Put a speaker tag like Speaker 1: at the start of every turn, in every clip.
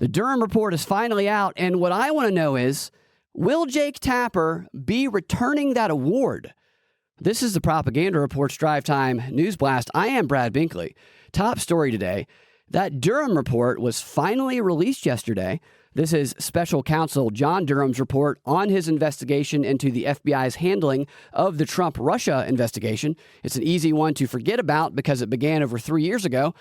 Speaker 1: The Durham report is finally out, and what I want to know is, will Jake Tapper be returning that award? This is the Propaganda Report's Drive Time News Blast. I am Brad Binkley. Top story today, that Durham report was finally released yesterday. This is Special Counsel John Durham's report on his investigation into the FBI's handling of the Trump-Russia investigation. It's an easy one to forget about because it began over 3 years ago.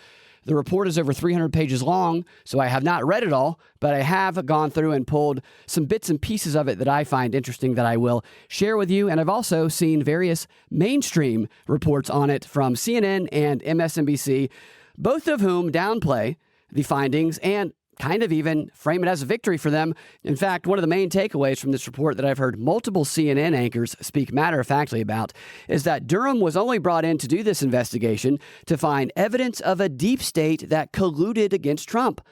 Speaker 1: The report is over 300 pages long, so I have not read it all, but I have gone through and pulled some bits and pieces of it that I find interesting that I will share with you. And I've also seen various mainstream reports on it from CNN and MSNBC, both of whom downplay the findings and kind of even frame it as a victory for them. In fact, one of the main takeaways from this report that I've heard multiple CNN anchors speak matter-of-factly about is that Durham was only brought in to do this investigation to find evidence of a deep state that colluded against Trump.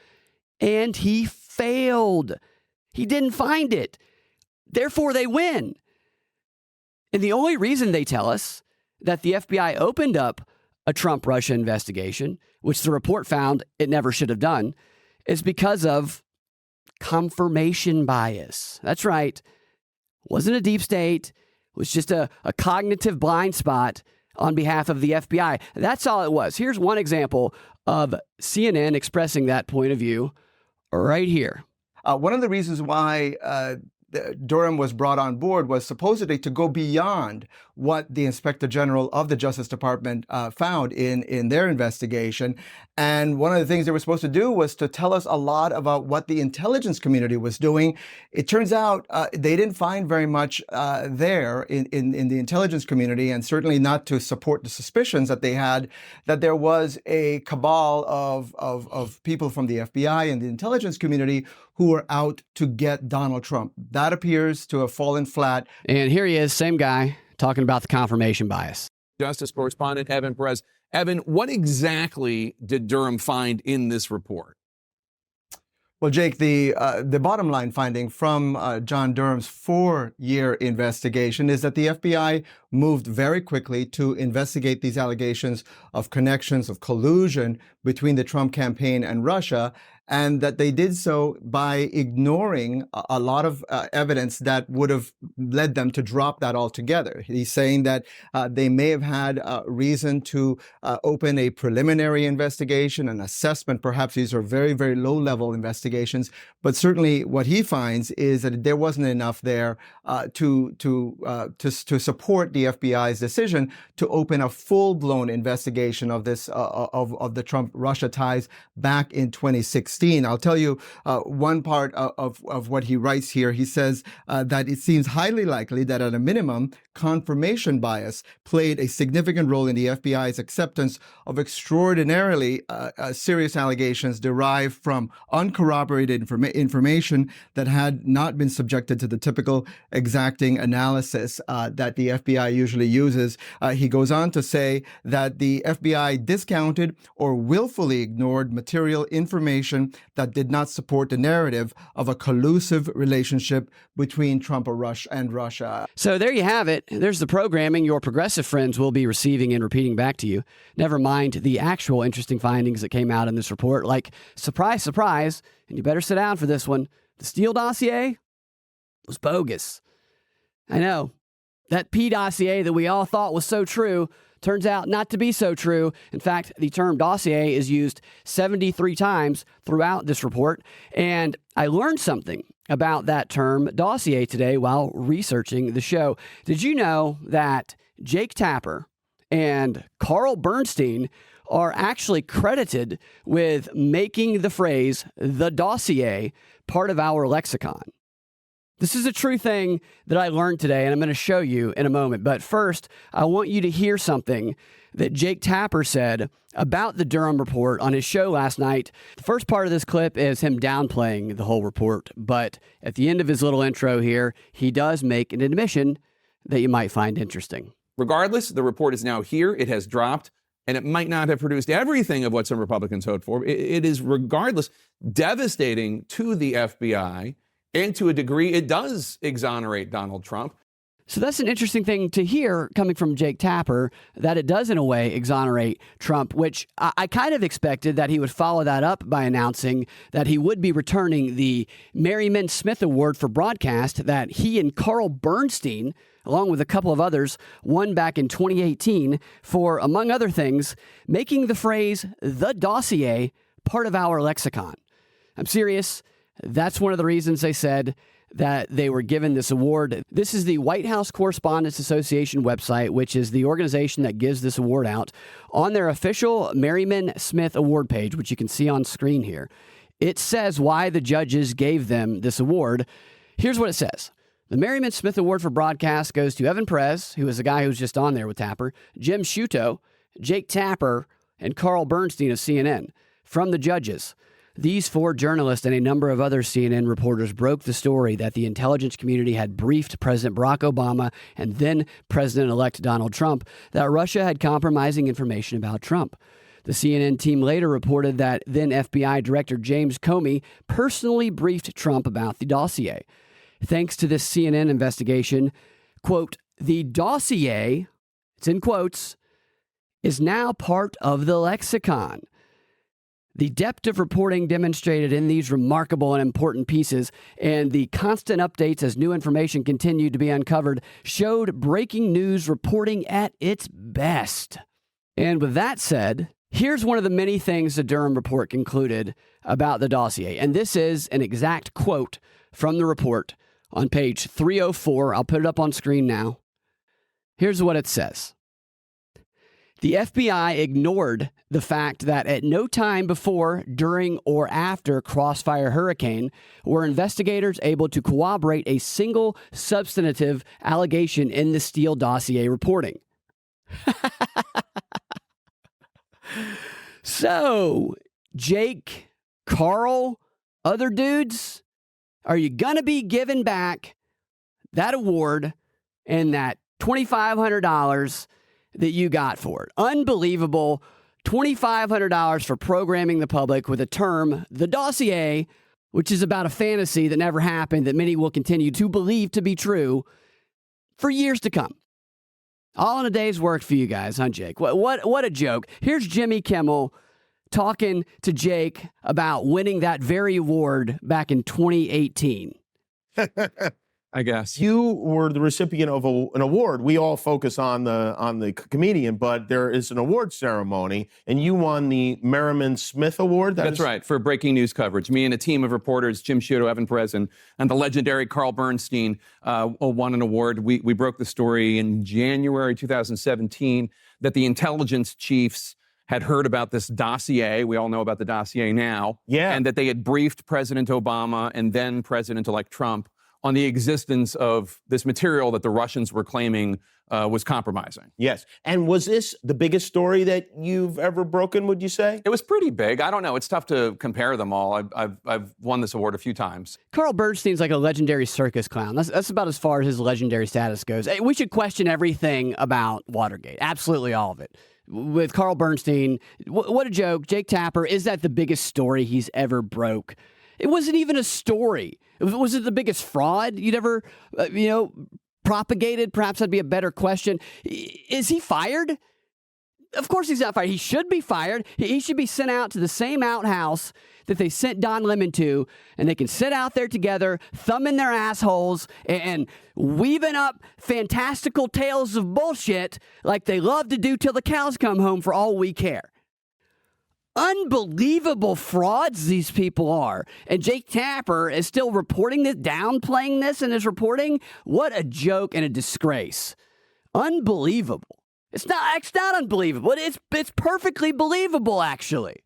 Speaker 1: And he failed. He didn't find it. Therefore, they win. And the only reason they tell us that the FBI opened up a Trump-Russia investigation, which the report found it never should have done, is because of confirmation bias. That's right. It wasn't a deep state. It was just a cognitive blind spot on behalf of the FBI. That's all it was. Here's one example of CNN expressing that point of view right here.
Speaker 2: One of the reasons why Durham was brought on board was supposedly to go beyond what the Inspector General of the Justice Department found in their investigation. And one of the things they were supposed to do was to tell us a lot about what the intelligence community was doing. It turns out they didn't find very much there in the intelligence community, and certainly not to support the suspicions that they had that there was a cabal of people from the FBI and the intelligence community who were out to get Donald Trump. That appears to have fallen flat.
Speaker 1: And here he is, same guy, talking about the confirmation bias.
Speaker 3: Justice correspondent Evan Perez. Evan, what exactly did Durham find in this report?
Speaker 2: Well, Jake, the bottom line finding from John Durham's 4-year investigation is that the FBI moved very quickly to investigate these allegations of connections, of collusion between the Trump campaign and Russia, and that they did so by ignoring a lot of evidence that would have led them to drop that altogether. He's saying that they may have had reason to open a preliminary investigation, an assessment. Perhaps these are very, very low-level investigations, but certainly what he finds is that there wasn't enough there to support the FBI's decision to open a full-blown investigation of this of the Trump-Russia ties back in 2016. I'll tell you one part of what he writes here. He says that it seems highly likely that at a minimum, confirmation bias played a significant role in the FBI's acceptance of extraordinarily serious allegations derived from uncorroborated information that had not been subjected to the typical exacting analysis that the FBI usually uses. He goes on to say that the FBI discounted or willfully ignored material information that did not support the narrative of a collusive relationship between Trump and Russia.
Speaker 1: So there you have it. There's the programming your progressive friends will be receiving and repeating back to you. Never mind the actual interesting findings that came out in this report, like, surprise, surprise, and you better sit down for this one, the Steele dossier was bogus. I know. That P dossier that we all thought was so true turns out not to be so true. In fact, the term dossier is used 73 times throughout this report. And I learned something about that term dossier today while researching the show. Did you know that Jake Tapper and Carl Bernstein are actually credited with making the phrase the dossier part of our lexicon? This is a true thing that I learned today, and I'm going to show you in a moment. But first, I want you to hear something that Jake Tapper said about the Durham report on his show last night. The first part of this clip is him downplaying the whole report, but at the end of his little intro here, he does make an admission that you might find interesting.
Speaker 3: Regardless, the report is now here. It has dropped, and it might not have produced everything of what some Republicans hoped for. It is, regardless, devastating to the FBI. And to a degree, it does exonerate Donald Trump.
Speaker 1: So that's an interesting thing to hear coming from Jake Tapper, that it does in a way exonerate Trump, which I kind of expected that he would follow that up by announcing that he would be returning the Merriman Smith Award for broadcast that he and Carl Bernstein, along with a couple of others, won back in 2018 for, among other things, making the phrase "the dossier" part of our lexicon. I'm serious. That's one of the reasons they said that they were given this award. This is the White House Correspondents Association website, which is the organization that gives this award out. On their official Merriman Smith Award page, which you can see on screen here, it says why the judges gave them this award. Here's what it says. The Merriman Smith Award for broadcast goes to Evan Perez, who is the guy who's just on there with Tapper, Jim Sciutto, Jake Tapper, and Carl Bernstein of CNN. From the judges, these 4 journalists and a number of other CNN reporters broke the story that the intelligence community had briefed President Barack Obama and then President-elect Donald Trump that Russia had compromising information about Trump. The CNN team later reported that then FBI Director James Comey personally briefed Trump about the dossier. Thanks to this CNN investigation, quote, the dossier, it's in quotes, is now part of the lexicon. The depth of reporting demonstrated in these remarkable and important pieces and the constant updates as new information continued to be uncovered showed breaking news reporting at its best. And with that said, here's one of the many things the Durham report concluded about the dossier. And this is an exact quote from the report on page 304. I'll put it up on screen now. Here's what it says. The FBI ignored the fact that at no time before, during, or after Crossfire Hurricane were investigators able to corroborate a single substantive allegation in the Steele dossier reporting. So, Jake, Carl, other dudes, are you going to be giving back that award and that $2,500 that you got for it? Unbelievable. $2,500 for programming the public with a term, the dossier, which is about a fantasy that never happened that many will continue to believe to be true for years to come. All in a day's work for you guys, huh, Jake? What a joke. Here's Jimmy Kimmel talking to Jake about winning that very award back in 2018.
Speaker 3: I guess.
Speaker 4: You were the recipient of an award. We all focus on the comedian, but there is an award ceremony, and you won the Merriman Smith Award.
Speaker 3: That's right, for breaking news coverage. Me and a team of reporters, Jim Sciutto, Evan Perez, and the legendary Carl Bernstein won an award. We broke the story in January 2017 that the intelligence chiefs had heard about this dossier. We all know about the dossier now.
Speaker 4: Yeah.
Speaker 3: And that they had briefed President Obama and then President-elect Trump on the existence of this material that the Russians were claiming was compromising.
Speaker 4: Yes. And was this the biggest story that you've ever broken, would you say?
Speaker 3: It was pretty big. I don't know. It's tough to compare them all. I've won this award a few times.
Speaker 1: Carl Bernstein's like a legendary circus clown. That's about as far as his legendary status goes. Hey, we should question everything about Watergate. Absolutely all of it. With Carl Bernstein, what a joke. Jake Tapper, is that the biggest story he's ever broke? It wasn't even a story. Was it the biggest fraud you'd ever, propagated? Perhaps that'd be a better question. Is he fired? Of course he's not fired. He should be fired. He should be sent out to the same outhouse that they sent Don Lemon to, and they can sit out there together, thumbing their assholes, and weaving up fantastical tales of bullshit like they love to do till the cows come home for all we care. Unbelievable frauds these people are. And Jake Tapper is still reporting this, downplaying this in his reporting. What a joke and a disgrace. Unbelievable. It's not unbelievable. It's perfectly believable, actually.